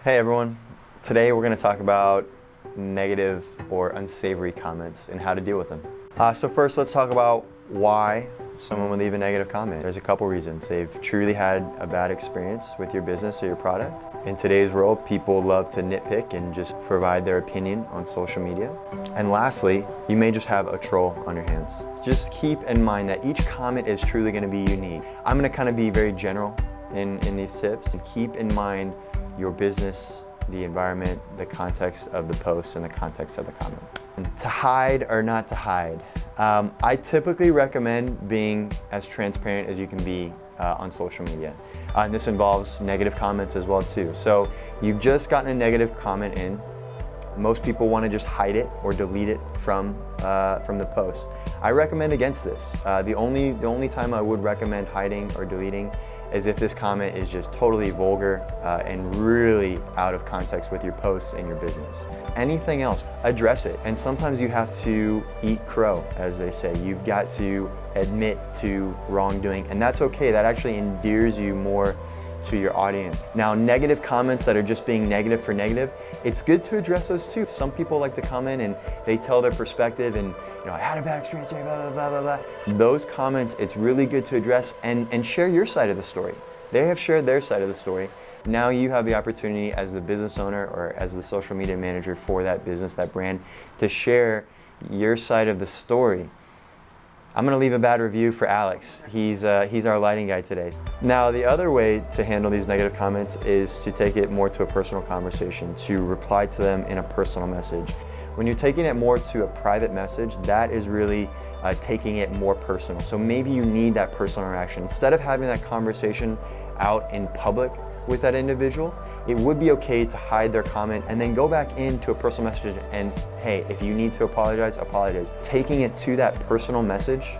Hey everyone, today we're going to talk about negative or unsavory comments and how to deal with them. So first let's talk about why someone would leave a negative comment. There's a couple reasons. They've truly had a bad experience with your business or your product. In today's world, people love to nitpick and just provide their opinion on social media. And lastly, you may just have a troll on your hands. Just keep in mind that each comment is truly going to be unique. I'm going to kind of be very general in these tips. And keep in mind your business, the environment, the context of the post, and the context of the comment. To hide or not to hide. I typically recommend being as transparent as you can be on social media. And this involves negative comments as well too. So you've just gotten a negative comment in. Most people want to just hide it or delete it from the post. I recommend against this. The only time I would recommend hiding or deleting is if this comment is just totally vulgar and really out of context with your posts and your business. Anything else, address it. And sometimes you have to eat crow, as they say. You've got to admit to wrongdoing, and that's okay. That actually endears you more to your audience. Now, negative comments that are just being negative for negative, it's good to address those too. Some people like to come in and they tell their perspective and, I had a bad experience here, blah, blah, blah, blah, blah. Those comments, it's really good to address and share your side of the story. They have shared their side of the story. Now you have the opportunity as the business owner or as the social media manager for that business, that brand, to share your side of the story. I'm gonna leave a bad review for Alex. He's our lighting guy today. Now, the other way to handle these negative comments is to take it more to a personal conversation, to reply to them in a personal message. When you're taking it more to a private message, that is really taking it more personal. So maybe you need that personal interaction. Instead of having that conversation out in public with that individual, it would be okay to hide their comment and then go back into a personal message and, hey, if you need to apologize, apologize. Taking it to that personal message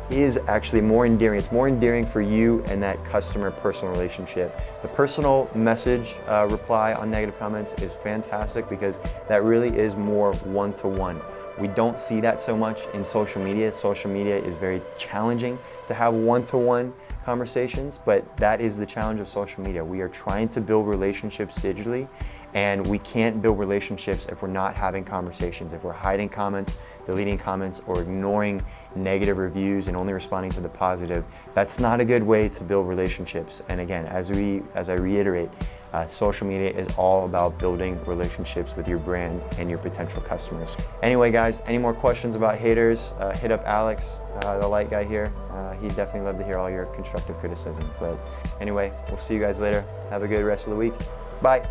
is actually more endearing. It's more endearing for you and that customer personal relationship. The personal message reply on negative comments is fantastic because that really is more one-to-one. We don't see that so much in social media. Social media is very challenging to have one-to-one conversations, but that is the challenge of social media. We are trying to build relationships digitally, and we can't build relationships if we're not having conversations. If we're hiding comments, deleting comments, or ignoring negative reviews and only responding to the positive, that's not a good way to build relationships. And again, as I reiterate, social media is all about building relationships with your brand and your potential customers. Anyway, guys, any more questions about haters, hit up Alex, the light guy here. He'd definitely love to hear all your constructive criticism. But anyway, we'll see you guys later. Have a good rest of the week. Bye.